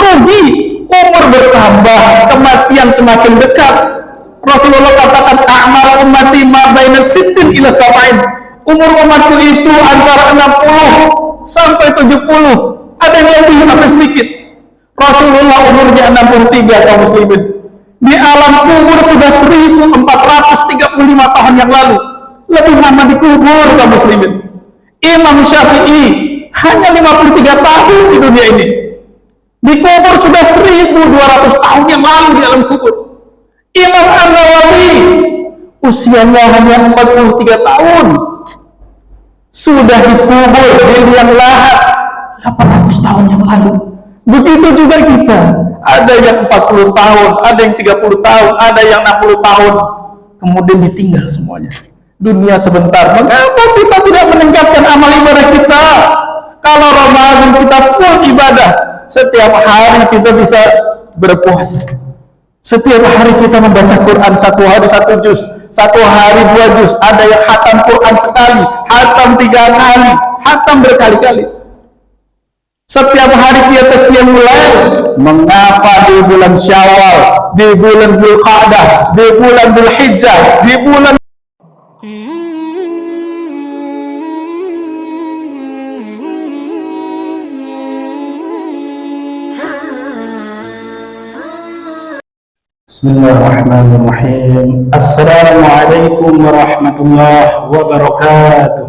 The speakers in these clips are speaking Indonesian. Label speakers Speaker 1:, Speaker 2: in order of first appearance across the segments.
Speaker 1: rugi. Umur bertambah, kematian semakin dekat. Rasulullah katakan, a'mar ummati ma baina sittin ila sab'in. Umur umatku itu antara 60 sampai 70. Ada yang lebih tapi sedikit. Rasulullah umurnya 63, kaum muslimin. Di alam kubur sudah 1435 tahun yang lalu. Lebih lama dikubur, kaum muslimin. Imam Syafi'i hanya 53 tahun di dunia ini. Dikubur sudah 1200 tahun yang lalu di alam kubur. Imam An-Nawawi usianya hanya 43 tahun. Sudah dikubur di liang lahat 800 tahun yang lalu. Begitu juga kita. Ada yang 40 tahun, ada yang 30 tahun, ada yang 60 tahun. Kemudian ditinggal semuanya. Dunia sebentar. Mengapa kita tidak meningkatkan amal ibadah kita? Kalau Ramadan kita full ibadah, setiap hari kita bisa berpuasa. Setiap hari kita membaca Quran, satu hari 1 juz, satu hari 2 juz. Ada yang khatam Quran sekali, khatam 3 kali, khatam berkali-kali. Setiap hari kita qiyamul lail. Mengapa di bulan Syawal, di bulan Zulqa'dah, di bulan Dzulhijjah, di bulan Bismillahirrahmanirrahim. Assalamualaikum warahmatullahi wabarakatuh.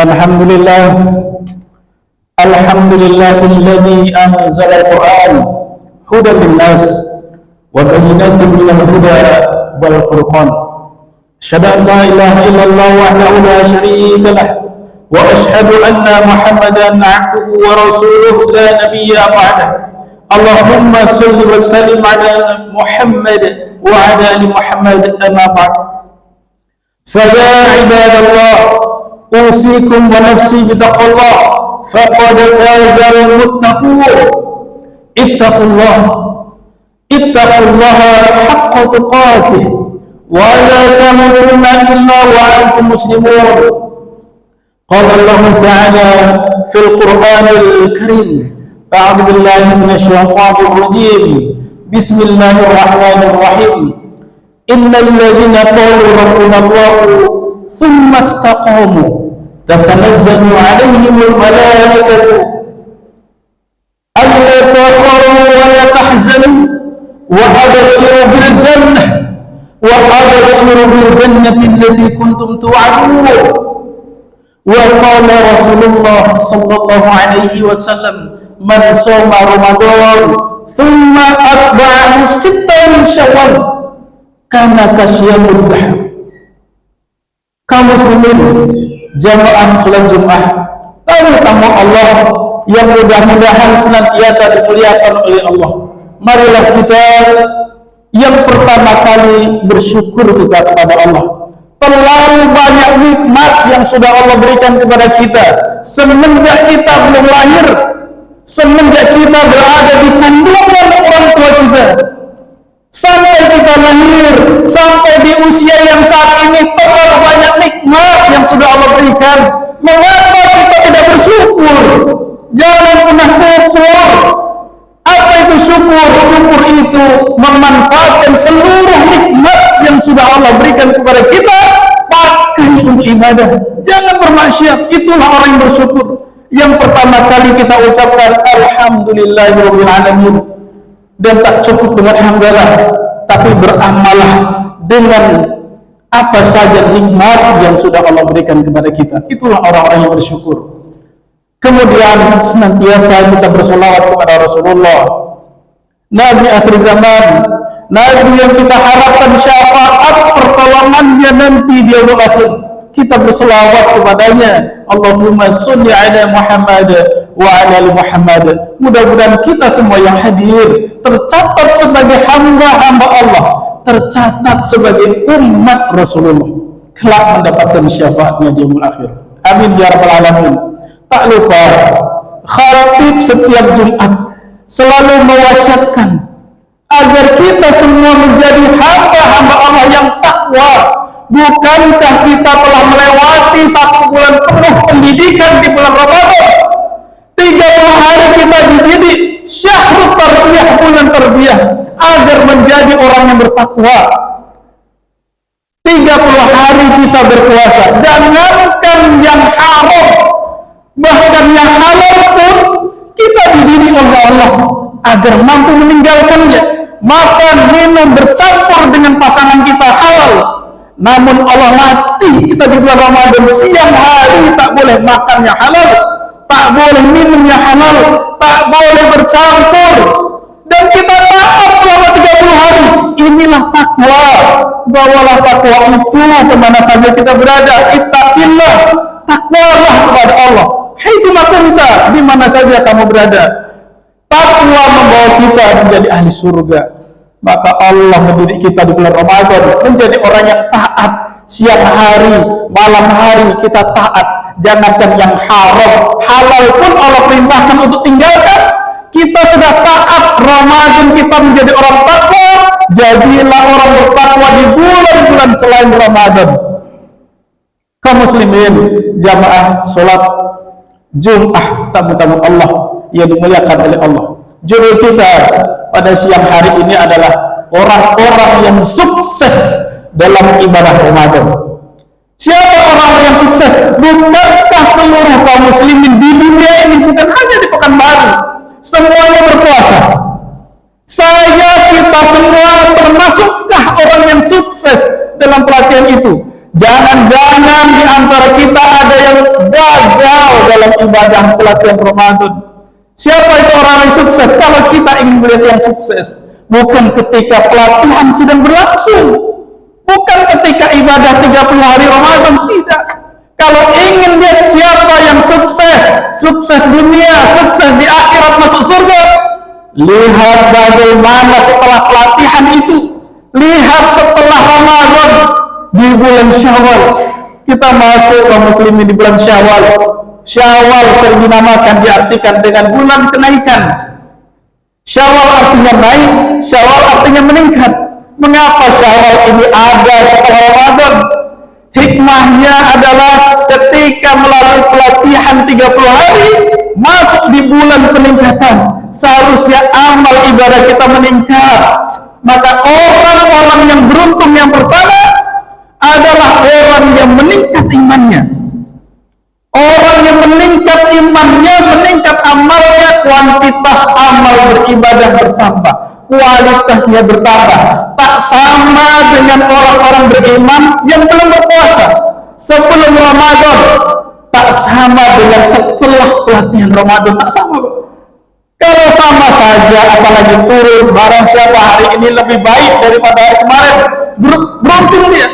Speaker 1: Alhamdulillah, alhamdulillahilladzi anzala al-Qur'an hudan linnas wa bayyinatin minal huda wal furqan. Asyhadu an la ilaha illallah wahdahu la syarika lah wa asyhadu anna Muhammadan 'abduhu wa rasuluhu la nabiyya ba'dahu. Allahumma shalli wa sallim ala Muhammad wa ala ali Muhammad amma ba'd. Fa ya ibadallah, أوصيكم ونفسي بتقوى الله فقد فاز المتقون. اتقوا الله حق تقاته ولا تموتن إلا وأنتم مسلمون. قال الله تعالى في القرآن الكريم: أعوذ بالله من الشيطان الرجيم، بسم الله الرحمن الرحيم. إن الذين قالوا ربنا الله ثم استقاموا تتنزل عليهم الملائكة ألا تخافوا ولا تحزنوا وأبشروا بالجنة التي كنتم توعدون. وقال رسول الله صلى الله عليه وسلم: من صام رمضان ثم أتبعه ستا من شوال كان كصيام الدهر. Kaum muslimin jamaah salat Jumat, tamu Allah yang mudah-mudahan senantiasa dimuliakan oleh Allah. Marilah kita yang pertama kali bersyukur kita kepada Allah. Terlalu banyak nikmat yang sudah Allah berikan kepada kita semenjak kita belum lahir, semenjak kita berada di kandungan orang tua kita, sampai kita lahir, sampai di usia yang saat ini. Terlalu banyak nikmat yang sudah Allah berikan. Mengapa kita tidak bersyukur? Jangan pernah kufur. Apa itu syukur? Syukur itu memanfaatkan seluruh nikmat yang sudah Allah berikan kepada kita, pakai untuk ibadah. Jangan bermaksiat. Itulah orang yang bersyukur. Yang pertama kali kita ucapkan alhamdulillahirabbil alamin. Dan tak cukup dengan hamdalah, tapi beramalah dengan apa saja nikmat yang sudah Allah berikan kepada kita. Itulah orang-orang yang bersyukur. Kemudian senantiasa kita bersolawat kepada Rasulullah, Nabi akhir zaman, Nabi yang kita harapkan syafaat pertolongannya nanti di yaumul akhir. Kita berselawat kepadanya, Allahumma sholli ala Muhammad wa ala ali Muhammad. Mudah-mudahan kita semua yang hadir tercatat sebagai hamba-hamba Allah, tercatat sebagai umat Rasulullah, kelak mendapatkan syafaatnya di yaumul akhir. Amin ya rabbal alamin. Tak lupa khatib setiap Jumat selalu mewasiatkan agar kita semua menjadi hamba-hamba Allah yang takwa. Bukankah kita telah melewati 1 bulan penuh pendidikan di bulan Ramadan? 30 hari kita dididik, syahrul tarbiyah, bulan tarbiyah, agar menjadi orang yang bertakwa. 30 hari kita berpuasa. Jangankan yang haram, bahkan yang halal pun kita dididik oleh Allah agar mampu meninggalkannya. Makan, minum bercampur dengan pasangan kita halal. Namun Allah latih kita di bulan Ramadan, siang hari tak boleh makan yang halal, tak boleh minum yang halal, tak boleh bercampur, dan kita taat selama 30 hari. Inilah takwa. Bawalah takwa itu kemana saja kita berada. Ittaqillah, takwalah kepada Allah. Haitsu kunta, di mana saja kamu berada. Takwa membawa kita menjadi ahli surga. Maka Allah mendidik kita di bulan Ramadan menjadi orang yang taat. Siang hari, malam hari kita taat. Jangankan yang haram, halal pun Allah perintahkan untuk tinggalkan. kita sudah taat Ramadan, kita menjadi orang takwa, jadilah orang bertakwa di bulan-bulan selain Ramadan. Kaum muslimin, jamaah sholat Jum'ah, tamu-tamu Allah yang dimuliakan oleh Allah. Judul kita pada siang hari ini adalah orang-orang yang sukses dalam ibadah Ramadan. Siapa orang yang sukses? Bukankah seluruh kaum muslimin di dunia ini, bukan hanya di Pekanbaru, semuanya berpuasa? Kita semua termasukkah orang yang sukses dalam pelatihan itu? Jangan-jangan di antara kita ada yang gagal dalam ibadah pelatihan Ramadan. Siapa itu orang yang sukses? Kalau kita ingin melihat yang sukses, bukan ketika pelatihan sedang berlangsung, bukan ketika ibadah 30 hari Ramadan, tidak. Kalau ingin lihat siapa yang sukses, sukses dunia, sukses di akhirat, masuk surga, lihat bagaimana setelah pelatihan itu. Lihat setelah Ramadan di bulan Syawal. Kita masuk kaum muslimin di bulan Syawal. Syawal sering dinamakan, diartikan dengan bulan kenaikan. Syawal artinya naik, Syawal artinya meningkat. Mengapa Syawal ini ada setelah Ramadan? Hikmahnya adalah ketika melalui pelatihan 30 hari masuk di bulan peningkatan, seharusnya amal ibadah kita meningkat. Maka orang-orang yang beruntung yang pertama adalah orang yang meningkat imannya. Orang yang meningkat imannya, meningkat amalnya, kuantitas amal beribadah bertambah, kualitasnya bertambah. Tak sama dengan orang-orang beriman yang belum berpuasa sebelum Ramadan, tak sama dengan setelah pelatihan Ramadan, tak sama. Kalau sama saja, apalagi turun, barang siapa hari ini lebih baik daripada hari kemarin, beruntung dia.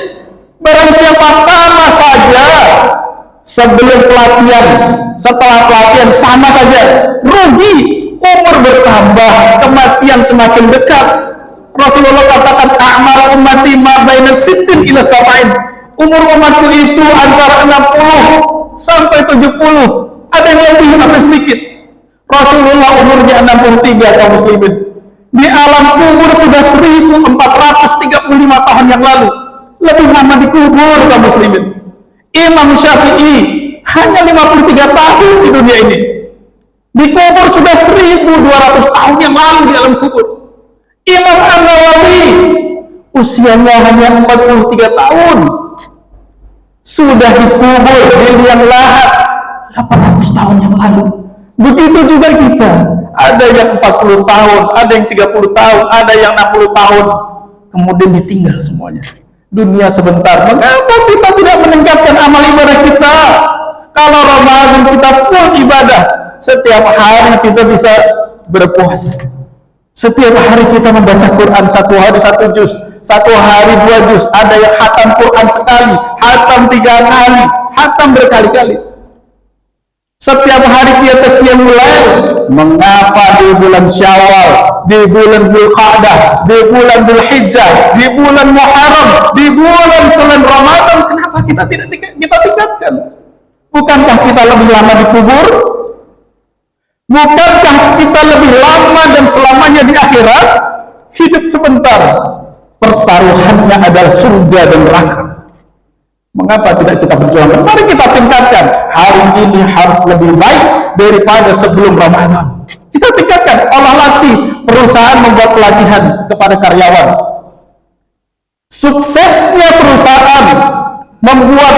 Speaker 1: Barang siapa sama saja sebelum pelatihan, setelah pelatihan sama saja, rugi. Umur bertambah, kematian semakin dekat. Rasulullah katakan, a'mar ummati ma baina sittin ila sab'in. Umur umatku itu antara 60 sampai 70. Ada yang lebih tapi sedikit. Rasulullah umurnya 63 kaum muslimin. Di alam kubur sudah 1435 tahun yang lalu. Lebih lama dikubur kaum muslimin. Imam Syafi'i hanya 53 tahun di dunia ini. Dikubur sudah 1200 tahun yang lalu di alam kubur. Imam An-Nawawi usianya hanya 43 tahun. Sudah dikubur di liang lahat 800 tahun yang lalu. Begitu juga kita. Ada yang 40 tahun, ada yang 30 tahun, ada yang 60 tahun. Kemudian ditinggal semuanya. Dunia sebentar. Mengapa kita tidak meningkatkan amal ibadah kita? Kalau Ramadan kita full ibadah, setiap hari kita bisa berpuasa. Setiap hari kita membaca Quran, satu hari 1 juz, satu hari 2 juz. Ada yang khatam Quran sekali, khatam 3 kali, khatam berkali-kali. Setiap hari kita qiyamul lail. Mengapa di bulan Syawal, di bulan Zulqa'dah, di bulan Dzulhijjah, di bulan Muharram, di bulan selain Ramadan, kenapa kita tidak kita tingkatkan? Bukankah kita lebih lama dikubur? Bukankah kita lebih lama dan selamanya di akhirat? Hidup sebentar, pertaruhannya adalah surga dan neraka. Mengapa tidak kita perjuangkan? Mari kita tingkatkan. Hari ini harus lebih baik daripada sebelum Ramadan. Kita tingkatkan. Olah latih, perusahaan membuat pelatihan kepada karyawan. Suksesnya perusahaan membuat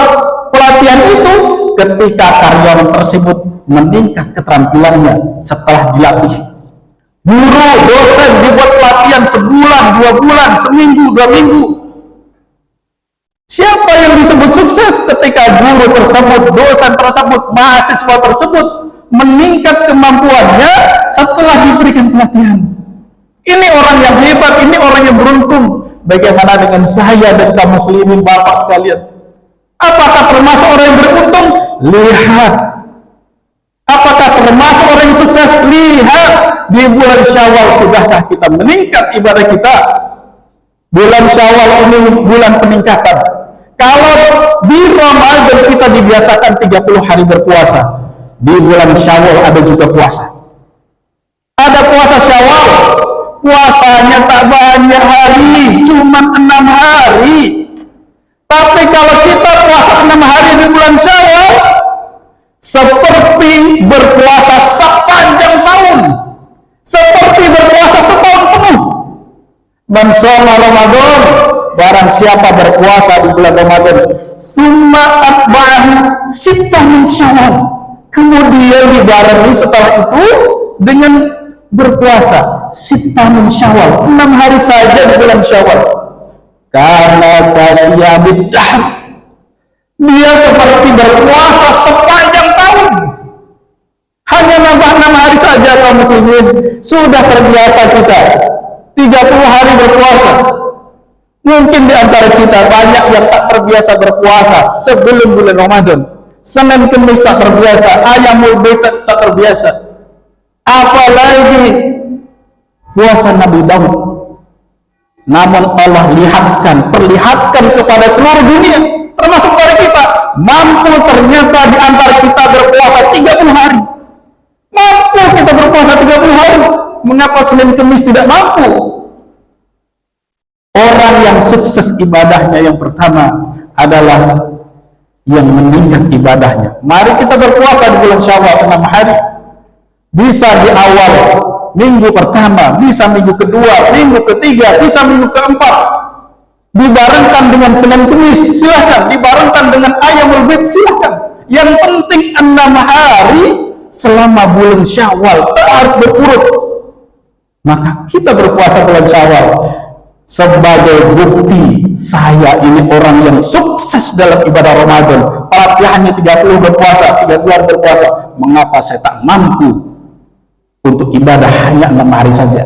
Speaker 1: pelatihan itu ketika karyawan tersebut meningkat keterampilannya setelah dilatih. Guru, dosen dibuat pelatihan sebulan, 2 bulan, seminggu, 2 minggu. Siapa yang disebut sukses ketika guru tersebut, dosen tersebut, mahasiswa tersebut meningkat kemampuannya setelah diberikan pelatihan? Ini orang yang hebat, ini orang yang beruntung. Bagaimana dengan saya dan kaum muslimin bapak sekalian? Apakah termasuk orang yang beruntung? Lihat. Apakah termasuk orang yang sukses? Lihat. Di bulan Syawal sudahkah kita meningkat ibadah kita? Bulan Syawal ini bulan peningkatan. Kalau di Ramadan kita dibiasakan 30 hari berpuasa, di bulan Syawal ada juga puasa. Ada puasa Syawal, puasanya tak banyak hari, cuma 6 hari. Tapi kalau kita puasa 6 hari di bulan Syawal, seperti berpuasa sepanjang tahun, seperti berpuasa setahun penuh. Man shoma Ramadan, barang siapa berpuasa di bulan Ramadan, summa atba'ahu sittah min Syawal, kemudian dibarengi setelah itu dengan berpuasa sittah min Syawal, 6 hari saja di bulan Syawal, karena kasiyabid dahr, dia seperti berpuasa sepanjang tahun. Hanya nambah 6 hari saja kaum muslimin, sudah terbiasa kita 30 hari berpuasa. Mungkin di antara kita banyak yang tak terbiasa berpuasa sebelum bulan Ramadan. Senin Kemis tak terbiasa, Ayyamul Bid tak terbiasa. Apalagi puasa Nabi Daud. Namun Allah perlihatkan kepada seluruh dunia, termasuk pada kita, mampu ternyata di antara kita berpuasa 30 hari. Mampu kita berpuasa 30 hari. Mengapa Senin Kemis tidak mampu? Orang yang sukses ibadahnya yang pertama adalah yang meningkat ibadahnya. Mari kita berpuasa di bulan Syawal 6 hari. Bisa di awal minggu pertama, bisa minggu kedua, minggu ketiga, bisa minggu keempat. Dibarengkan dengan Senin Kemis, silahkan. Dibarengkan dengan Ayyamul Bid, silahkan. Yang penting 6 hari selama bulan Syawal, harus berurut. Maka kita berpuasa bulan Syawal sebagai bukti saya ini orang yang sukses dalam ibadah Ramadan. Pelatihannya 30 berpuasa, 30 hari berpuasa. Mengapa saya tak mampu untuk ibadah hanya 6 hari saja?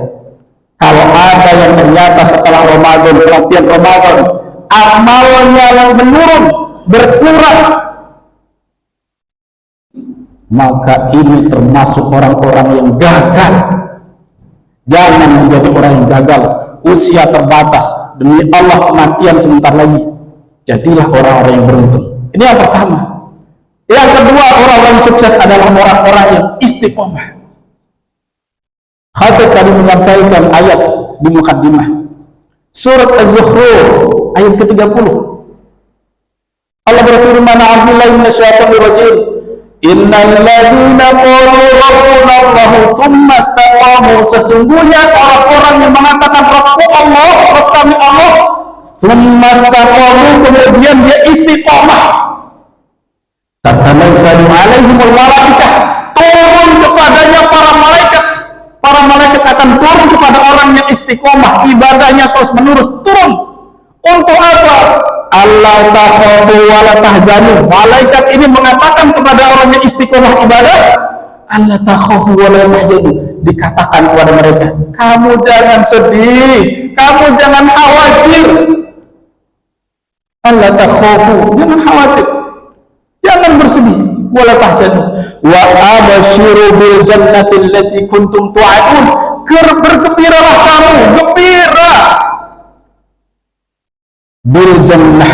Speaker 1: Kalau ada yang ternyata setelah Ramadan, pelatihan Ramadan, amalnya menurun, berkurang, maka ini termasuk orang-orang yang gagal. Jangan menjadi orang yang gagal. Usia terbatas, demi Allah kematian sebentar lagi. Jadilah orang-orang yang beruntung. Ini yang pertama. Yang kedua, orang-orang sukses adalah orang-orang yang istiqomah. Khatib tadi menyampaikan ayat di mukaddimah surat Az-Zukhruf ayat ke-30. Allah berfirman, a'udzubillahi minasyaitonir rajim, innal ladzina qalu rabbuna Allah tsumma istaqamu, sesungguhnya orang-orang yang mengatakan Rabb Allah, Rabb kami Allah, tsumma istaqamu, kemudian dia istiqomah, tatanazzalu alaihimul malaikah, turun kepadanya para malaikat. Para malaikat akan turun kepada orang yang istiqomah, ibadahnya terus menerus turun. Untuk apa? Allah takhafu wa la tahzanu. Malaikat ini mengatakan kepada orang yang istiqomah ibadah, Allah takhafu wa la tahzanu. Dikatakan kepada mereka, kamu jangan sedih, kamu jangan khawatir. Allah takhafu, jangan khawatir, jangan bersedih. Wala tahzanu wa abashiru bil jannati allati kuntum tu'adun, bergembiralah kamu, gembira bil jannah,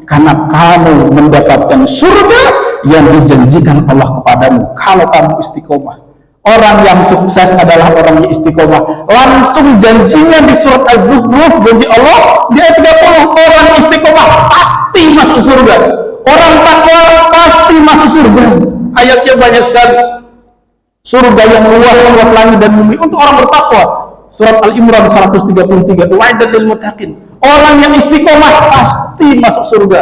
Speaker 1: karena kamu mendapatkan surga yang dijanjikan Allah kepadamu kalau kamu istiqomah. Orang yang sukses adalah orang yang istiqomah. Langsung janjinya di surat Az-Zukhruf, janji Allah di ayat 30, orang istiqomah pasti masuk surga. Orang takwa pasti masuk surga. Ayatnya banyak sekali. Surga yang luas langit dan bumi untuk orang bertakwa. Surat Al-Imran 133. Wa'iddat lil muttaqin. Orang yang istiqomah pasti masuk surga.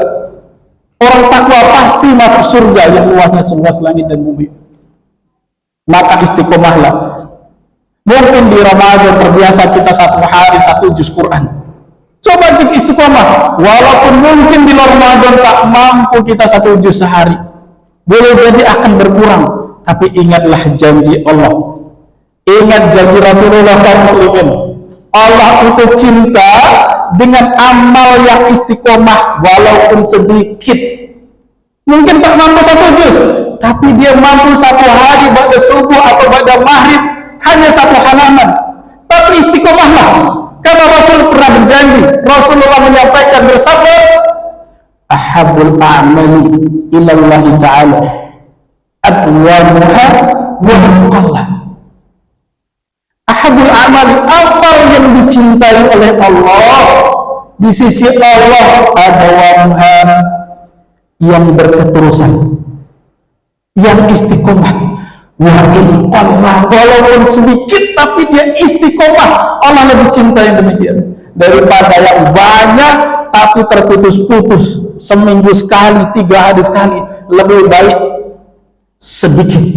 Speaker 1: Orang takwa pasti masuk surga yang luasnya seluas langit dan bumi. Maka istiqomahlah. Mungkin di Ramadan terbiasa kita 1 hari 1 juz Quran. Coba kita istiqomah, walaupun mungkin di Ramadan tak mampu kita 1 juz sehari, boleh jadi akan berkurang. Tapi ingatlah janji Allah, ingat janji Rasulullah kaum muslimin. Allah itu cinta dengan amal yang istiqomah walaupun sedikit. Mungkin tak mampu 1 juz, tapi dia mampu 1 hari ba'da subuh atau ba'da maghrib hanya 1 halaman. Tapi istiqomahlah. Karena Rasul pernah berjanji, Rasulullah menyampaikan bersabda, ahabul a'mali ilallahi ta'ala adwamuha wa aqallah. Ahabul amali, amal yang dicintai oleh Allah di sisi Allah adalah yang berketerusan, yang istiqomah. Wa in Allah, walaupun sedikit tapi dia istiqomah, Allah lebih cinta yang demikian daripada yang banyak tapi terputus-putus, seminggu sekali, 3 hari sekali. Lebih baik sedikit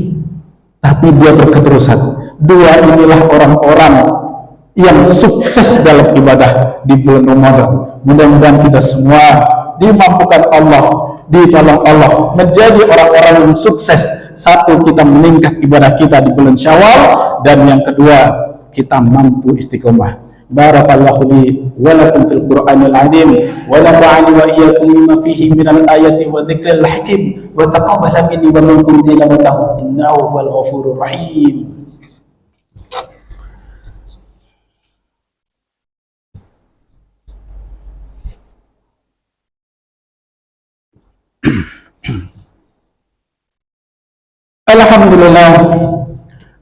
Speaker 1: tapi dia berketerusan. Dua inilah orang-orang yang sukses dalam ibadah di bulan Ramadan. Mudah-mudahan kita semua dimampukan Allah, ditolong Allah menjadi orang-orang yang sukses. Satu, kita meningkat ibadah kita di bulan Syawal, dan yang kedua, kita mampu istiqomah. Barakallahu li wa lakum fil Qur'anil azim wa nafa'ani wa iyyakum bima fihi minal ayati wa dzikril hakim wa taqabbala minni wa minkum tilawatahu innahu huwal ghafurur rahim. Alhamdulillah,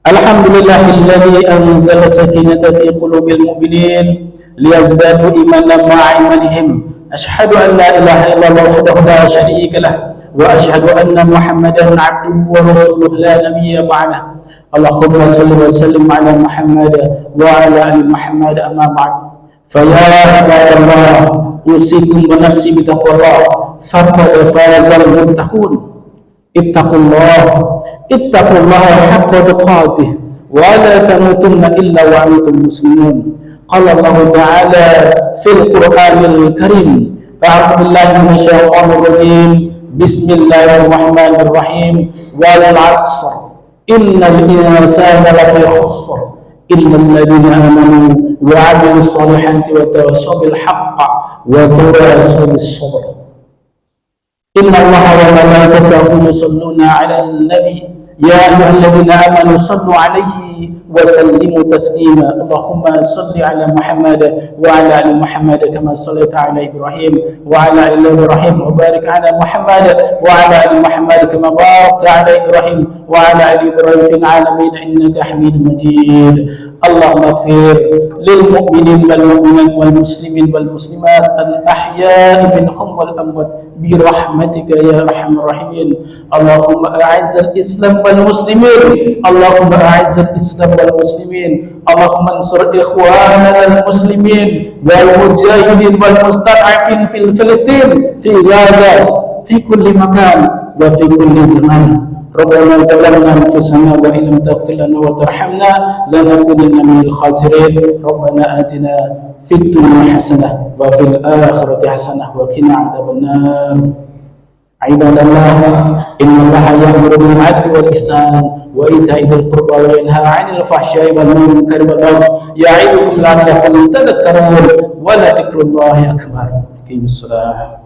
Speaker 1: alhamdulillahilladzi anzala sakinata fi qulubil mu'minin liyazdadu imanan ma'a imanihim. Asyhadu an la ilaha illallah wahdahu la syarika lah wa asyhadu anna Muhammadan 'abduhu wa rasuluhu la nabiyya ba'dah. Allahumma shalli wa sallim 'ala Muhammad wa 'ala ali Muhammad, amma ba'd. Fa ya ibadallah, usikum wa nafsi bi taqwallah, faqad fazal muttaqun. ittaqullaha haqqa tuqatih wa la tamutunna illa wa antum muslimun. Qala Allah Ta'ala fil Qur'anil Karim, a'udzu billahi minasyaitonir rajim, bismillahirrahmanirrahim, wal 'ashr innal insana lafi khusr illa alladhina amanu wa 'amilus solihati wa tawassaw bil haqqi wa tawassaw bis sabr. Inna Allaha wa malaikatahu yusalluna 'alan nabi ya ayyuhalladzina amanu sallu 'alaihi wa sallimu taslima. Allahumma salli 'ala Muhammad wa 'ala ali Muhammad kama shallaita 'ala Ibrahim wa 'ala ali Ibrahim wa barik 'ala Muhammad wa 'ala ali Muhammad kama barakta 'ala Ibrahim wa 'ala ali Ibrahim fil 'alamin innaka Hamidum Majid. Allahumma ighfir lil mu'minin wal mu'minat wal muslimin wal muslimat al ahya'i minhum wal amwat bi rahmatika ya arhamar rahimin. Allahumma a'izzal Islam wal muslimin, Allahumma a'izzal Islam wal muslimin, Allahumma ansur ikhwanana al muslimin wal mujahidin wal mustad'afin fil Filistin, fi Gaza, fi kulli makan wa fi kulli zaman. Rabbana zalamna anfusana wa in lam taghfir lana wa tarhamna lanakunanna minal khasirin. Rabbana atina fid dunya hasanah wa fil akhirati hasanah wa qina adzabannar. Ibadallah, innallaha ya'muru bil 'adli wal ihsan wa ita'i dzil qurba wa yanha 'anil fahsya'i wal munkari wal baghi ya'idukum la'allakum tadhakkarun wa la dzikrullahi akbar. Aqimissalah.